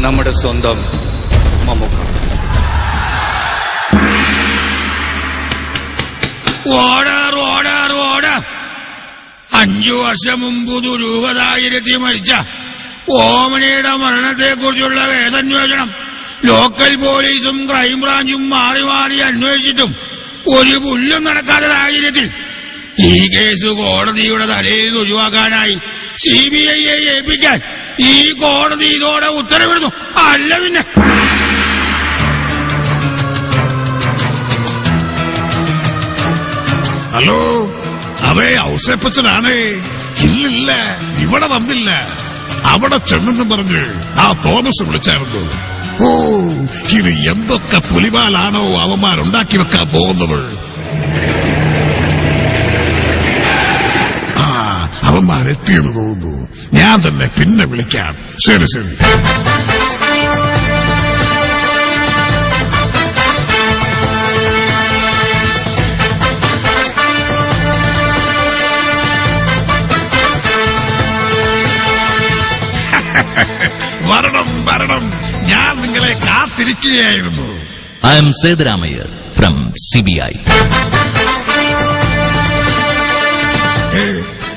നമ്മുടെ സ്വന്തം Mammukka. Order order order. 5 വർഷം മുമ്പ് ദുരൂഹതായിരത്തി മരിച്ച ഓമനയുടെ മരണത്തെക്കുറിച്ചുള്ള കേസന്വേഷണം ലോക്കൽ പോലീസും ക്രൈംബ്രാഞ്ചും മാറി മാറി അന്വേഷിച്ചിട്ടും ഒരു പുല്ലും നടക്കാത്ത സാഹചര്യത്തിൽ ഈ കേസ് കോടതിയുടെ തലയിൽ ഒഴിവാക്കാനായി CBIയെ ഏൽപ്പിക്കാൻ ഈ കോടതി ഇതോടെ ഉത്തരവിടുന്നു. അല്ല പിന്നെ ഹലോ, അതെ ഔസേപ്പച്ചനാണ്. ഇല്ലില്ല, ഇവിടെ വന്നില്ല. അവിടെ ചെന്നെന്നും പറഞ്ഞ് ആ തോമസ് വിളിച്ചായിരുന്നു. ഓ, ഇനി എന്തൊക്കെ പുലിവാലാണോ അവന്മാരുണ്ടാക്കി വെക്കാൻ പോകുന്നത്. അവന്മാരെത്തിയെന്ന് തോന്നുന്നു. ഞാൻ തന്നെ പിന്നെ വിളിക്കാം. ശരി ശരി. വരണം വരണം, ഞാൻ നിങ്ങളെ കാത്തിരിക്കുകയായിരുന്നു. I am Sethuramaiyer from CBI.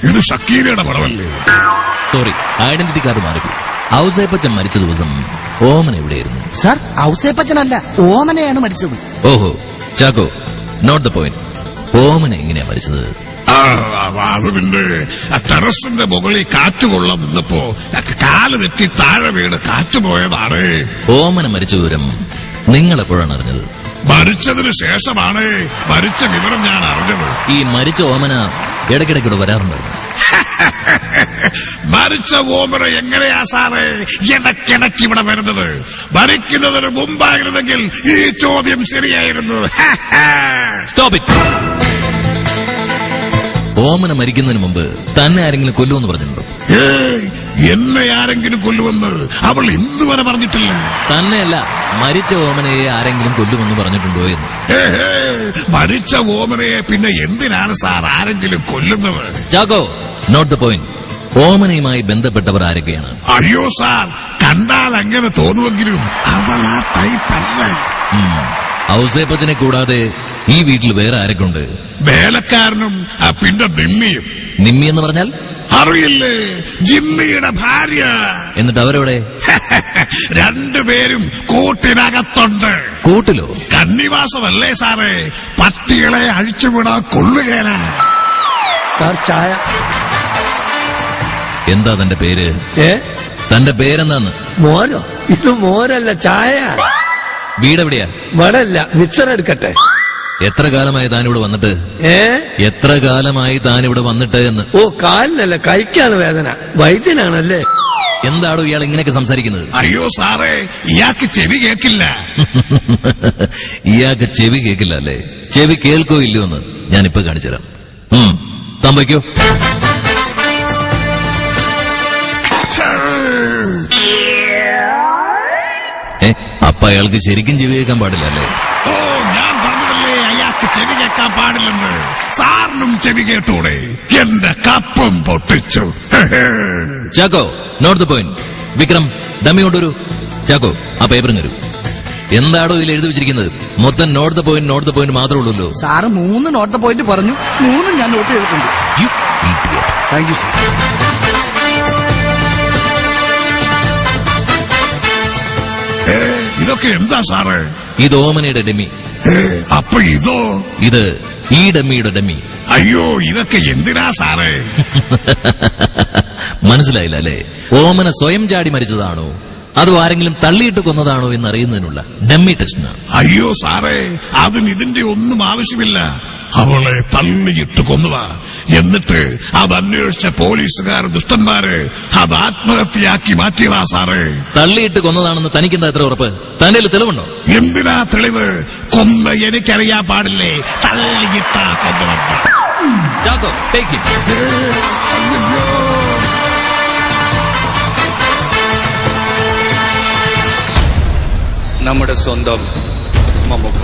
ഇത് ഷക്കീലയുടെ പടമല്ലേ? സോറി, ഐഡന്റിറ്റി കാർഡ് മാറിപ്പോയി. ഔസേപ്പച്ചൻ മരിച്ച ദിവസം ഓമന എവിടെയായിരുന്നു? സാർ, ഔസേപ്പച്ചനല്ല, ഓമനയാണ് മരിച്ചത്. ഓഹോ, ചാക്കോ, നോട്ട് ദ പോയിന്റ്. ഓമന എങ്ങനെയാ മരിച്ചത്? അത് പിന്നെ ടെറസിന്റെ മുകളിൽ കാറ്റുകൊള്ളാൻ നിന്നപ്പോ കാല് തെറ്റി താഴെ വീണ് കാറ്റുപോയതാണ്. ഓമന മരിച്ച വിവരം നിങ്ങളെപ്പോഴാണ് അറിഞ്ഞത്? മരിച്ചതിന് ശേഷമാണ് മരിച്ച വിവരം ഞാൻ അറിഞ്ഞത്. ഈ മരിച്ച ഓമന ഇടയ്ക്കിടയ്ക്കൂടെ വരാറുണ്ടായിരുന്നു. മരിച്ച ഓമന എങ്ങനെയാ സാറേ ഇടയ്ക്കിടയ്ക്ക് ഇവിടെ വരുന്നത്? മരിക്കുന്നതിന് മുമ്പായിരുന്നെങ്കിൽ ഈ ചോദ്യം ശരിയായിരുന്നു. Stop it. ഓമന മരിക്കുന്നതിന് മുമ്പ് തന്നെ ആരെങ്കിലും കൊല്ലുമെന്ന് പറഞ്ഞിട്ടുണ്ടോ? എന്നെ ആരെങ്കിലും കൊല്ലുമെന്ന് അവൾ ഇന്നുവരെ പറഞ്ഞിട്ടില്ല. തന്നെയല്ല, മരിച്ച ഓമനയെ ആരെങ്കിലും കൊല്ലുമെന്ന് പറഞ്ഞിട്ടുണ്ടോ എന്ന്. മരിച്ച ഓമനയെ പിന്നെ എന്തിനാണ് സാർ ആരെങ്കിലും കൊല്ലുന്നത്? Chacko, not the point. ഓമനയുമായി ബന്ധപ്പെട്ടവർ ആരൊക്കെയാണ്? അയ്യോ സാർ, കണ്ടാൽ അങ്ങനെ തോന്നുമെങ്കിലും അവൾ ആ ടൈപ്പല്ല. ഔസേപ്പച്ചനെ കൂടാതെ ഈ വീട്ടിൽ വേറെ ആരൊക്കെയുണ്ട്? വേലക്കാരനും പിന്നെ നിമ്മിയും. നിമ്മി എന്ന് പറഞ്ഞാൽ? അറിയില്ലേ, ജിമ്മിയുടെ ഭാര്യ. എന്നിട്ട് അവരെവിടെ? രണ്ടുപേരും കൂട്ടിനകത്തുണ്ട്. കൂട്ടിലോ? കന്നിവാസമല്ലേ സാറേ, പട്ടികളെ അഴിച്ചുവിടാൻ കൊള്ളുകേല. സാർ, ചായ. എന്താ തന്റെ പേര്? തന്റെ പേരെന്താന്ന്? മോരോ? ഇത് മോരല്ല, ചായ. വീടെവിടെയാ? വടല്ല, മിക്സർ എടുക്കട്ടെ. എത്ര കാലമായി താനിവിടെ വന്നിട്ട്? എത്ര കാലമായി താനിവിടെ വന്നിട്ട് എന്ന്? ഓ, കാലിനല്ല, കൈക്കാണ് വേദന. വൈദ്യനാണല്ലേ? എന്താണോ ഇയാൾ ഇങ്ങനെയൊക്കെ സംസാരിക്കുന്നത്? അയ്യോ സാറേ, ഇയാൾക്ക് ചെവി കേൾക്കില്ല. ഇയാൾക്ക് ചെവി കേൾക്കില്ല അല്ലേ? ചെവി കേൾക്കോ ഇല്ലയോ എന്ന് ഞാനിപ്പോ കാണിച്ചുതരാം. തമ്പയ്ക്കോ? അപ്പൊ അയാൾക്ക് ശരിക്കും ചെവി കേൾക്കാൻ പാടില്ല അല്ലേ? ഓ, ഞാൻ പറഞ്ഞതല്ലേ അയാൾക്ക് ചെവി കേൾക്കാൻ പാടില്ലെന്ന്. സാറിനും ചെവി കേട്ടൂടെ? എന്റെ കപ്പം പൊട്ടിച്ചു. Chacko, not the point. Vikram, dummy കൊണ്ടുവരൂ. ചാക്കോ, ആ പേപ്പറും തരൂ. എന്താണോ ഇതിൽ എഴുതി വെച്ചിരിക്കുന്നത്? മൊത്തം note the point, note the point മാത്രമേ ഉള്ളൂ. സാറ് 3 നോട്ട് ദ പോയിന്റ് പറഞ്ഞു. 3 ഞാൻ നോട്ട് ചെയ്തിട്ടുണ്ട്. Thank you sir. ഇതൊക്കെ എന്താ സാറേ? ഇത് ഓമനയുടെ ഡമ്മി. അപ്പൊ ഇതോ? ഇത് ഈ ഡമ്മിയുടെ ഡമ്മി. അയ്യോ, ഇതൊക്കെ എന്തിനാ സാറേ? മനസ്സിലായില്ല അല്ലേ? ഓമന സ്വയം ചാടി മരിച്ചതാണോ അതോ ആരെങ്കിലും തള്ളിയിട്ട് കൊന്നതാണോ എന്നറിയുന്നതിനുള്ള ഡമ്മി ടെസ്റ്റിന്. അയ്യോ സാറേ, അതിന് ഇതിന്റെ ഒന്നും ആവശ്യമില്ല. അവളെ തള്ളിയിട്ട് കൊന്നതാ. എന്നിട്ട് അത് അന്വേഷിച്ച പോലീസുകാർ ദുഷ്ടന്മാര് അത് ആത്മഹത്യയാക്കി മാറ്റിയതാ സാറേ. തള്ളിയിട്ട് കൊന്നതാണെന്ന് തനിക്കെന്താ എത്ര ഉറപ്പ്? തന്റെ തെളിവുണ്ടോ? എന്തിനാ തെളിവ്? കൊന്ന എനിക്കറിയാൻ പാടില്ലേ തള്ളിയിട്ടാ കൊന്നവന്ന്. Chacko, take it. നമ്മുടെ സ്വന്തം മമ്മൂക്ക.